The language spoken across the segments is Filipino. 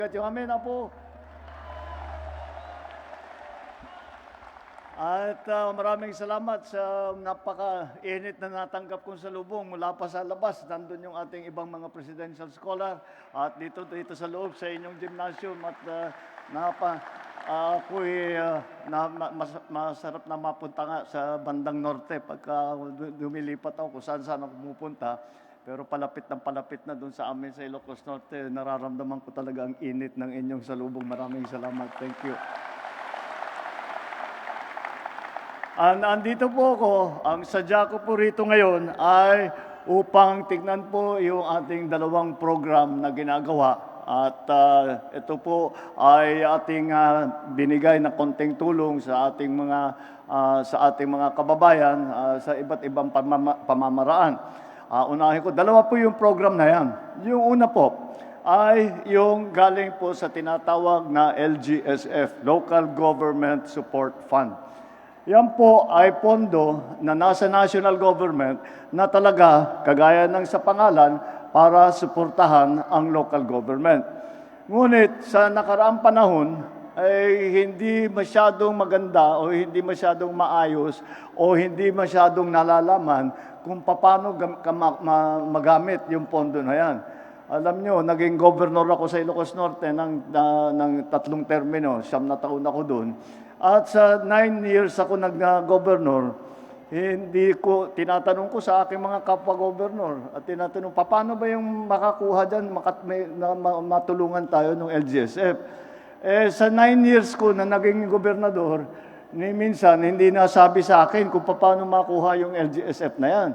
Yung amin na po. At maraming salamat sa napaka-init na natanggap kong salubong mula pa sa labas. Nandun yung ating ibang mga presidential scholar at dito sa loob sa inyong gymnasium at masarap na mapunta nga sa bandang norte pagka lumilipat ako kung saan ako pumupunta. Pero palapit na doon sa amin sa Ilocos Norte, nararamdaman ko talaga ang init ng inyong salubong. Maraming salamat. Thank you. Andito po ako, ang sadya ko po rito ngayon ay upang tignan po yung ating dalawang program na ginagawa. At ito po ay ating binigay na konting tulong sa ating mga kababayan sa iba't ibang pamamaraan. Unahin ko, dalawa po yung program na yan. Yung una po ay yung galing po sa tinatawag na LGSF, Local Government Support Fund. Yan po ay pondo na nasa national government na talaga, kagaya ng sa pangalan, para suportahan ang local government. Ngunit sa nakaraang panahon, ay hindi masyadong maganda o hindi masyadong maayos o hindi masyadong nalalaman kung paano magamit yung pondo na yan. Alam nyo, naging governor ako sa Ilocos Norte ng 3 termino, 9 na taon ako doon. At sa 9 years ako nag-governor, tinatanong ko sa aking mga kapwa-governor at tinatanong, paano ba yung makakuha dyan, matulungan tayo ng LGSF? Sa 9 years ko na naging gobernador, minsan hindi nasabi sa akin kung paano makuha yung LGSF na yan.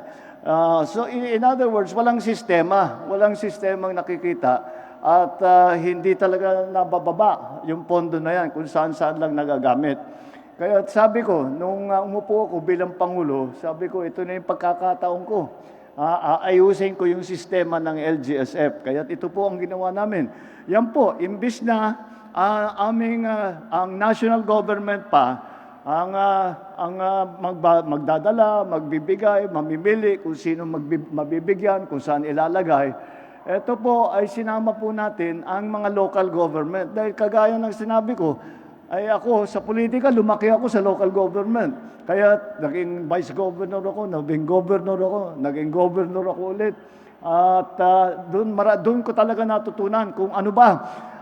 So in other words, walang sistemang nakikita at hindi talaga nabababa yung pondo na yan kung saan-saan lang nagagamit. Kaya sabi ko, nung umupo ako bilang Pangulo, sabi ko, ito na yung pagkakataon ko. Aayusin ko yung sistema ng LGSF. Kaya ito po ang ginawa namin. Yan po, imbis na ang national government pa magdadala, magbibigay, mamimili kung sino mabibigyan, kung saan ilalagay. Ito po ay sinama po natin ang mga local government. Dahil kagaya ng sinabi ko, ay ako sa politika, lumaki ako sa local government. Kaya naging vice governor ako, naging governor ako, naging governor ako ulit. At doon ko talaga natutunan kung ano ba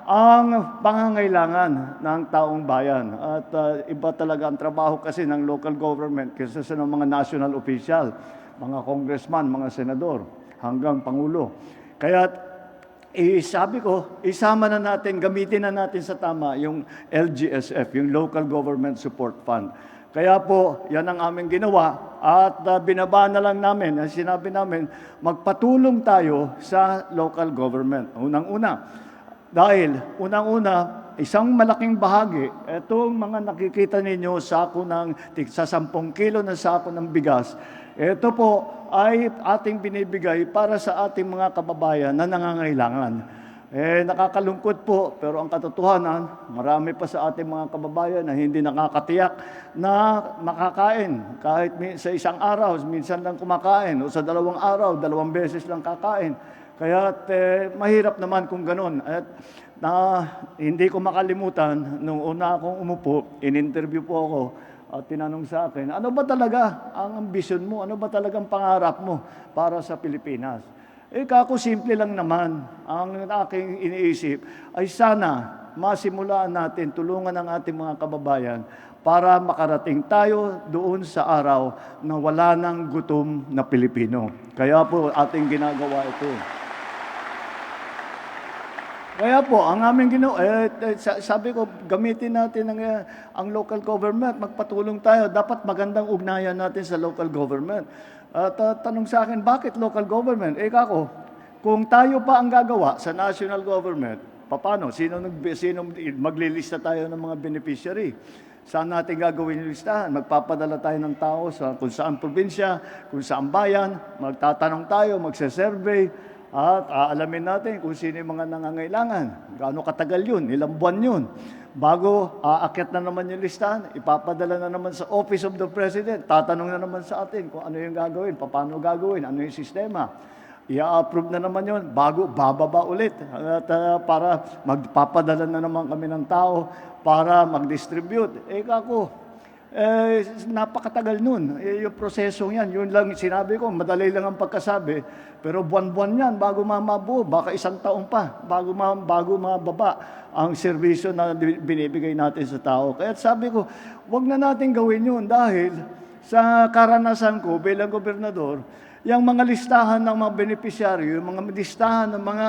ang pangangailangan ng taong bayan. At iba talaga ang trabaho kasi ng local government kaysa sa mga national official, mga congressman, mga senador, hanggang pangulo. Kaya sabi ko, isama na natin, gamitin na natin sa tama yung LGSF, yung Local Government Support Fund. Kaya po, yan ang aming ginawa at binaba na lang namin, sinabi namin, magpatulong tayo sa local government. Unang-una, dahil unang-una, isang malaking bahagi, itong mga nakikita ninyo, sako sa 10 kilo na sako ng bigas, ito po ay ating binibigay para sa ating mga kababayan na nangangailangan. Nakakalungkot po, pero ang katotohanan, marami pa sa ating mga kababayan na hindi nakakatiyak na makakain. Kahit sa isang araw, minsan lang kumakain, o sa 2 araw, 2 beses lang kakain. Kaya mahirap naman kung ganun. At hindi ko makalimutan, nung una akong umupo, in-interview po ako, at tinanong sa akin, ano ba talaga ang ambisyon mo? Ano ba talagang pangarap mo para sa Pilipinas? Kako simple lang naman. Ang aking iniisip ay sana masimulaan natin, tulungan ang ating mga kababayan para makarating tayo doon sa araw na wala nang gutom na Pilipino. Kaya po ating ginagawa ito. Kaya po, ang aming sabi ko, gamitin natin ang local government, magpatulong tayo. Dapat magandang ugnayan natin sa local government. At tanong sa akin, bakit local government? Kako, kung tayo pa ang gagawa sa national government, paano? Sino maglilista tayo ng mga beneficiary? Saan natin gagawin yung listahan? Magpapadala tayo ng tao sa kung saan probinsya, kung saan bayan, magtatanong tayo, magse-survey, at aalamin natin kung sino yung mga nangangailangan. Gaano katagal yun? Ilang buwan yun? Bago aakyat na naman yung listahan, ipapadala na naman sa Office of the President, tatanong na naman sa atin kung ano yung gagawin, paano gagawin, ano yung sistema. i-approve na naman yon bago bababa ulit. At para magpapadala na naman kami ng tao para mag-distribute. Kako, napakatagal nun. Yung prosesong yan, yun lang sinabi ko, madali lang ang pagkasabi. Pero buwan-buwan yan bago mabuo, baka isang taon pa bago mababa ang serbisyo na binibigay natin sa tao. Kaya sabi ko, wag na natin gawin yun dahil sa karanasan ko bilang gobernador, yung mga listahan ng mga benepisyaryo, yung mga listahan ng mga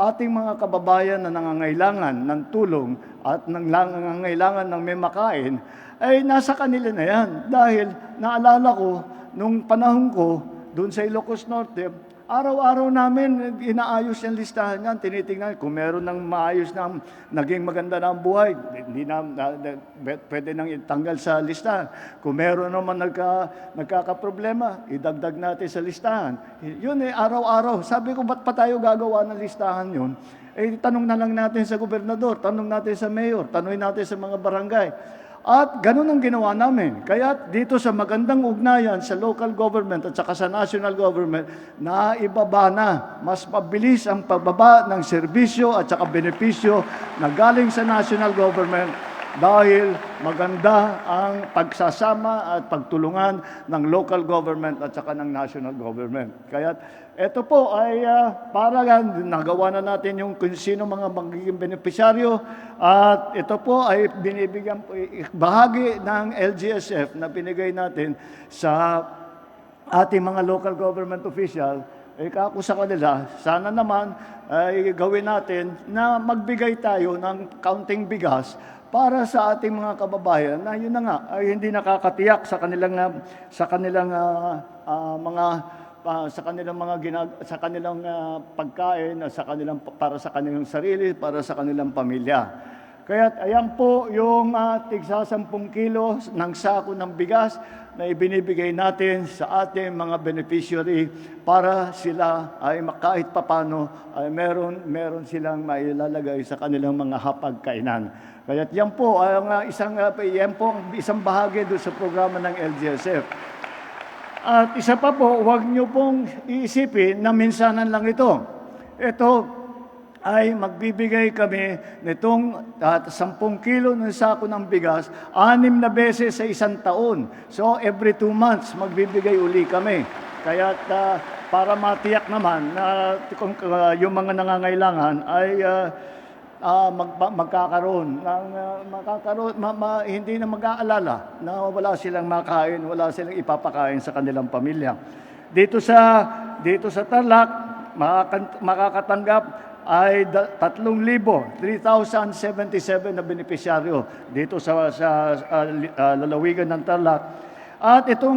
ating mga kababayan na nangangailangan ng tulong at nangangailangan ng may makain, ay nasa kanila na yan. Dahil naalala ko, nung panahon ko, doon sa Ilocos Norte, araw-araw namin inaayos yung listahan yan. Tinitingnan kung meron ng maayos na naging maganda na ang buhay, hindi pwede nang itanggal sa listahan. Kung meron naman nagkakaproblema, idagdag natin sa listahan. Yun araw-araw. Sabi ko, ba't pa tayo gagawa ng listahan yun? Tanong na lang natin sa gobernador, tanong natin sa mayor, tanongin natin sa mga barangay. At ganun ang ginawa namin. Kaya dito sa magandang ugnayan sa local government at saka sa national government, naibaba na. Mas mabilis ang pagbaba ng serbisyo at saka benepisyo na galing sa national government dahil maganda ang pagsasama at pagtulungan ng local government at saka ng national government. Kaya ito po ay para nagawa na natin yung kung sino mga magiging benepisyaryo at ito po ay binibigyan bahagi ng LGSF na binigay natin sa ating mga local government official. Kako sa kanila, sana naman ay gawin natin na magbigay tayo ng kaunting bigas para sa ating mga kababayan na yun na nga ay hindi nakakatiyak sa kanilang pagkain, para sa kanilang sarili, para sa kanilang pamilya. Kaya ayan po yung tigsa 10 kilos ng sako ng bigas na ibinibigay natin sa ating mga beneficiary para sila ay kahit papano ay meron silang mailalagay sa kanilang mga hapagkainan. Kaya yan po ang isang bahagi doon sa programa ng LGSF. At isa pa po, huwag niyo pong iisipin na minsanan lang ito. Ito ay magbibigay kami nitong 10 kilo ng sako ng bigas 6 na beses sa isang taon. So every 2 months magbibigay uli kami. Kaya para matiyak naman na yung mga nangangailangan ay magkakaroon hindi na mag-aalala na wala silang makain, wala silang ipapakain sa kanilang pamilya. Dito sa Tarlac, makakatanggap ay 3,077 na benepisyaryo dito sa lalawigan ng Tarlac. At ito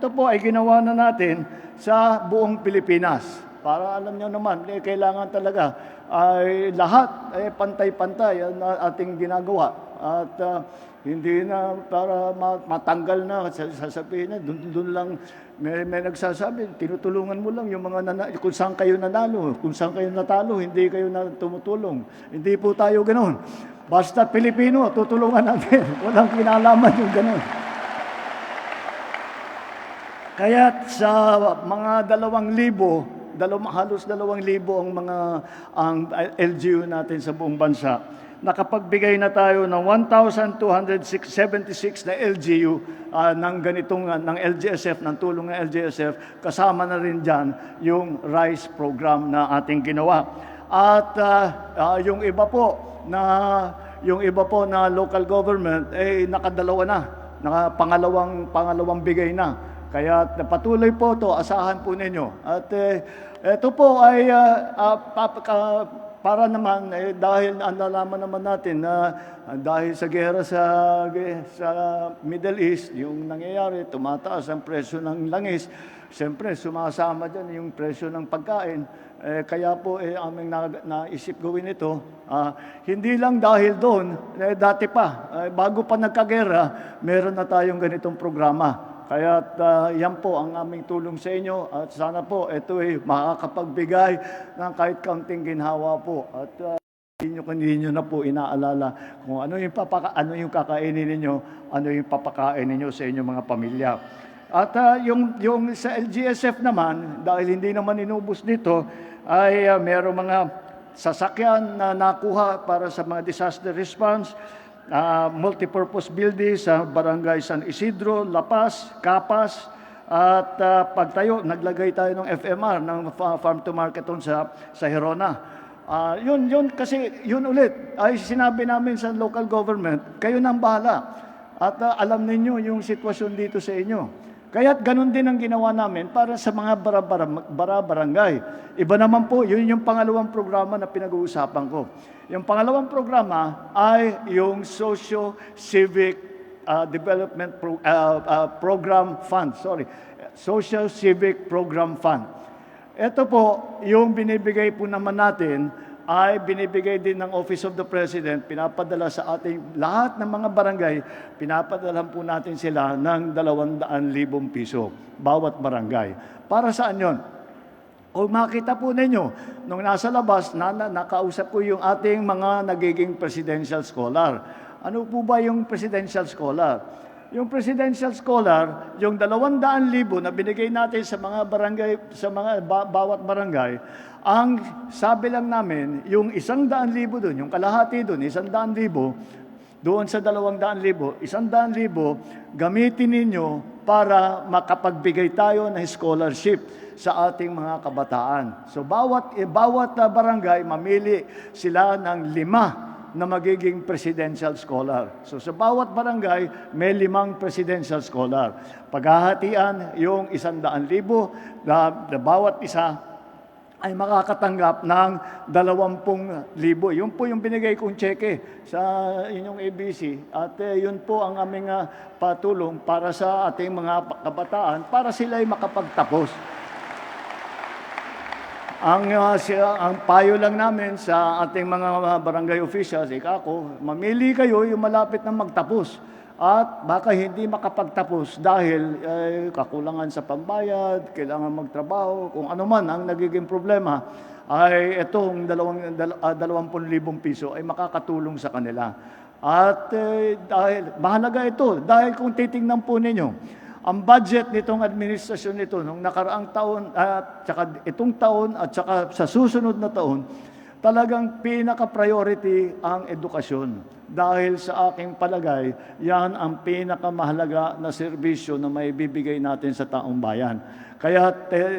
po ay ginawa na natin sa buong Pilipinas. Para alam niyo naman, kailangan talaga ay lahat ay pantay-pantay ang ating ginagawa. At hindi na para matanggal na, sasabihin na, doon lang may nagsasabi, tinutulungan mo lang yung mga kung saan kayo nanalo, kung saan kayo natalo, hindi kayo na tumutulong. Hindi po tayo ganoon. Basta Pilipino, tutulungan natin. Walang kinalaman yung ganoon. Kaya sa mga 2,000, halos 2,000 ang LGU natin sa buong bansa. Nakapagbigay na tayo ng 1,276 na LGU ng LGSF, ng tulong ng LGSF. Kasama na rin dyan yung RISE program na ating ginawa. At yung iba po na local government ay nakadalawa na, pangalawang bigay na. Kaya patuloy po ito, asahan po ninyo. At ito po ay para naman, dahil nalaman naman natin na dahil sa gera sa Middle East, yung nangyayari, tumataas ang presyo ng langis. Siyempre, sumasama dyan yung presyo ng pagkain. Kaya po aming naisip gawin ito. Hindi lang dahil doon, dati pa, bago pa nagkagera, meron na tayong ganitong programa. Kaya yan po ang aming tulong sa inyo at sana po ito ay makakapagbigay ng kahit kaunting ginhawa po. At hindi nyo na po inaalala kung ano yung kakainin ninyo, ano yung papakain ninyo sa inyong mga pamilya. At yung sa LGSF naman, dahil hindi naman inubos dito, ay merong mga sasakyan na nakuha para sa mga disaster response, multipurpose buildings sa Barangay San Isidro, La Paz, Capas, at pagtayo, naglagay tayo ng FMR, ng farm to market sa Herona. Yun kasi, yun ulit, ay sinabi namin sa local government, kayo nang bahala. At alam ninyo yung sitwasyon dito sa inyo. Kaya't ganun din ang ginawa namin para sa mga bara-barangay. Iba naman po, yun yung pangalawang programa na pinag-uusapan ko. Yung pangalawang programa ay yung Socio-Civic Development Program Fund. Social Civic Program Fund. Ito po, yung binibigay po naman natin ay binibigay din ng Office of the President, pinapadala sa ating lahat ng mga barangay, pinapadala po natin sila ng 200,000 piso bawat barangay. Para saan yon? Kung makita po ninyo, nung nasa labas, nakausap ko yung ating mga nagiging presidential scholar. Ano po ba yung presidential scholar? Yung presidential scholar, yung 200,000 na binigay natin sa mga barangay, sa mga bawat barangay, ang sabi lang namin, yung 100,000 doon, yung kalahati doon, 100,000, doon sa 200,000, 100,000, gamitin ninyo para makapagbigay tayo ng scholarship sa ating mga kabataan. So bawat barangay, mamili sila ng 5 na magiging presidential scholar. So sa bawat barangay, may 5 presidential scholar. Paghahatian yung 100,000 na bawat isa ay makakatanggap ng 20,000. Yun po yung binigay kong cheque sa inyong ABC. At yun po ang aming patulong para sa ating mga kabataan para sila ay makapagtapos. Ang payo lang namin sa ating mga barangay officials, ako, mamili kayo yung malapit na magtapos. At baka hindi makapagtapos dahil kakulangan sa pambayad, kailangan magtrabaho, kung ano man ang nagiging problema, ay itong 20,000 piso ay makakatulong sa kanila. At dahil mahalaga ito, dahil kung titingnan po ninyo, ang budget nitong administrasyon nito nung nakaraang taon at saka itong taon at saka sa susunod na taon, talagang pinaka-priority ang edukasyon. Dahil sa aking palagay, yan ang pinakamahalaga na serbisyo na may bibigay natin sa taong bayan. Kaya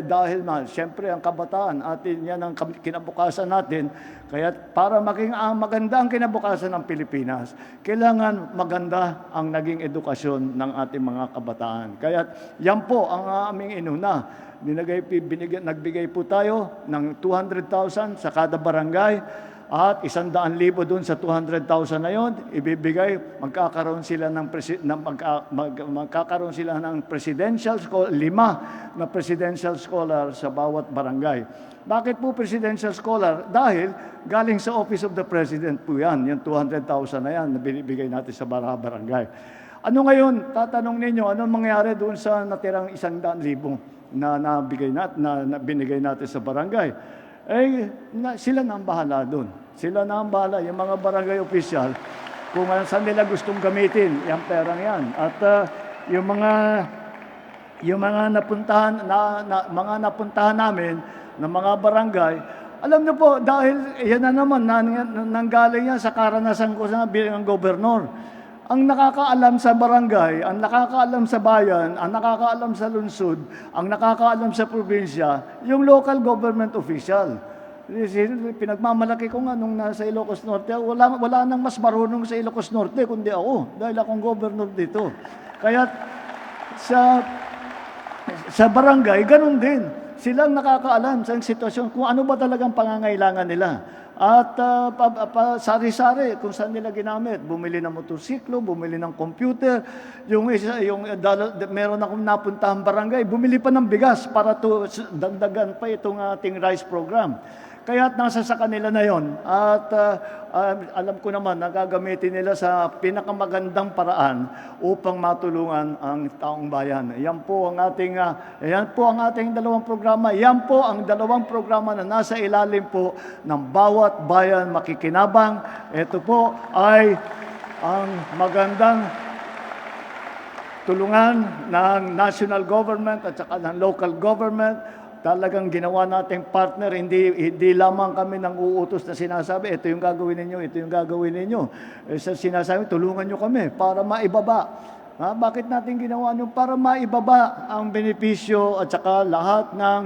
dahil siyempre ang kabataan, atin yan ang kinabukasan natin, kaya para maging maganda ang kinabukasan ng Pilipinas, kailangan maganda ang naging edukasyon ng ating mga kabataan. Kaya yan po ang aming inuna. Nagbigay po tayo ng 200,000 sa kada barangay at 100,000 doon sa 200,000 na yon, ibibigay, magkakaroon sila ng presidential scholar, 5 na presidential scholar sa bawat barangay. Bakit po presidential scholar? Dahil galing sa Office of the President po yan, yung 200,000 na yan na binibigay natin sa barangay. Ano ngayon, tatanong ninyo, anong mangyari doon sa natirang 100,000 na binigay natin sa barangay? Sila na ang bahala doon. Sila na ang bahala, yung mga barangay official, kung saan nila gustong gamitin yung perang yan. At yung mga napuntahan namin ng mga barangay, alam niyo po, dahil yan na naman, nanggaling yan sa karanasan ko bilang gobernador. Ang nakakaalam sa barangay, ang nakakaalam sa bayan, ang nakakaalam sa lungsod, ang nakakaalam sa probinsya, yung local government official. Pinagmamalaki ko nga nung nasa Ilocos Norte, wala nang mas marunong sa Ilocos Norte kundi ako, dahil akong governor dito. Kaya sa barangay, ganun din. Silang nakakaalam sa sitwasyon kung ano ba talagang pangangailangan nila. At sari-sari kung saan nila ginamit. Bumili ng motorsiklo, bumili ng computer. Meron akong napuntahang barangay, bumili pa ng bigas para dagdagan pa itong ating rice program. Kaya nasa sa kanila na yon. At alam ko naman, nagagamitin nila sa pinakamagandang paraan upang matulungan ang taong bayan. Yan po ang ating 2 programa. Yan po ang 2 programa na nasa ilalim po ng bawat bayan makikinabang. Ito po ay ang magandang tulungan ng national government at saka ng local government. Talagang ginawa nating partner, hindi lamang kami nang uutos na sinasabi, ito yung gagawin ninyo, ito yung gagawin ninyo. Sa sinasabi, tulungan nyo kami para maibaba. Bakit natin ginawa nyo? Para maibaba ang benepisyo at saka lahat ng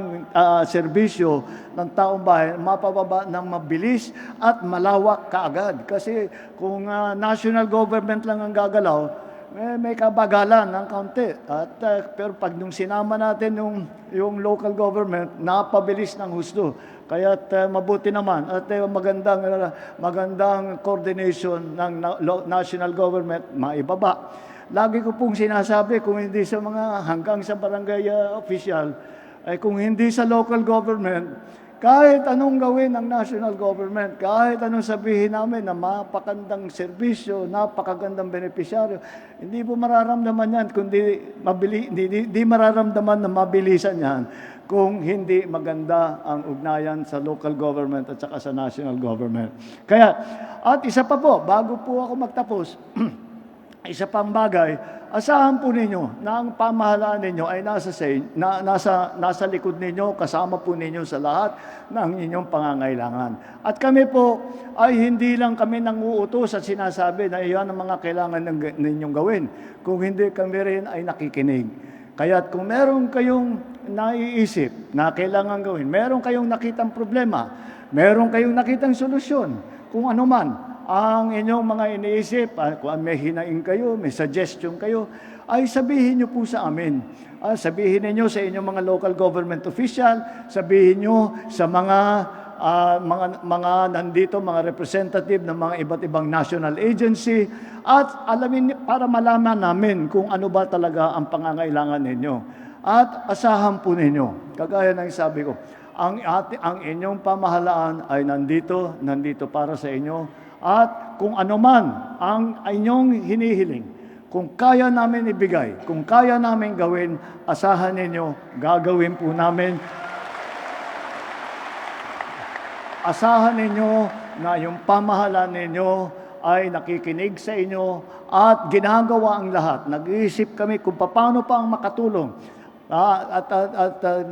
serbisyo ng taong bayan, mapababa ng mabilis at malawak kaagad. Kasi kung national government lang ang gagalaw, may kabagalan ng kaunti. Pero pag nung sinama natin yung local government, napabilis ng husto. Kaya't mabuti naman at magandang coordination ng national government maibaba. Lagi ko pong sinasabi, kung hindi sa hanggang sa barangay official, ay kung hindi sa local government, kahit anong gawin ng national government, kahit anong sabihin namin na mapakandang serbisyo, napakagandang benepisyaryo, hindi po mararamdaman yan, kundi hindi mararamdaman na mabilisan yan kung hindi maganda ang ugnayan sa local government at saka sa national government. Kaya, at isa pa po, bago po ako magtapos, isa pang bagay, asahan po ninyo na ang pamahalaan ninyo ay nasa likod ninyo, kasama po ninyo sa lahat ng inyong pangangailangan. At kami po ay hindi lang kami nanguutos at sinasabi na iyan ang mga kailangan ninyong gawin. Kung hindi, kami rin ay nakikinig. Kaya't kung meron kayong naiisip na kailangan gawin, meron kayong nakitang problema, meron kayong nakitang solusyon, kung ano man, ang inyong mga iniisip, kung may hinaing kayo, may suggestion kayo, ay sabihin nyo po sa amin. Sabihin niyo sa inyong mga local government official, sabihin nyo sa mga nandito, mga representative ng mga iba't ibang national agency, at alamin para malaman namin kung ano ba talaga ang pangangailangan ninyo. At asahan po ninyo, kagaya ng sabi ko, ang inyong pamahalaan ay nandito para sa inyo. At kung ano man ang inyong hinihiling, kung kaya namin ibigay, kung kaya namin gawin, asahan ninyo, gagawin po namin. Asahan ninyo na yung pamahalaan ninyo ay nakikinig sa inyo at ginagawa ang lahat. Nag-iisip kami kung paano pa ang makatulong. At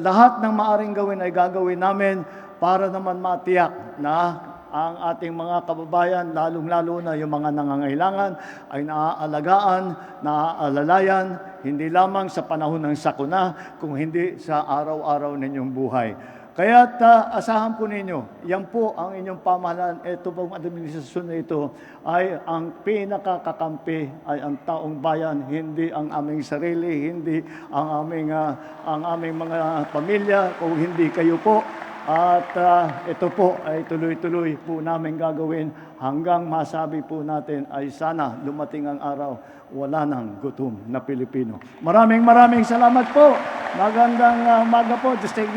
lahat ng maaring gawin ay gagawin namin para naman matiyak na ang ating mga kababayan, lalong-lalo na yung mga nangangailangan, ay naaalagaan, naaalalayan, hindi lamang sa panahon ng sakuna, kung hindi sa araw-araw ninyong buhay. Kaya't asahan po ninyo, yan po ang inyong pamahalaan. Ito pong administrasyon na ito ay ang pinakakampi ay ang taong bayan, hindi ang aming sarili, hindi ang aming mga pamilya, kung hindi kayo po. At ito po ay tuloy-tuloy po namin gagawin hanggang masabi po natin ay sana dumating ang araw, wala nang gutom na Pilipino. Maraming salamat po. Magandang umaga po. Just take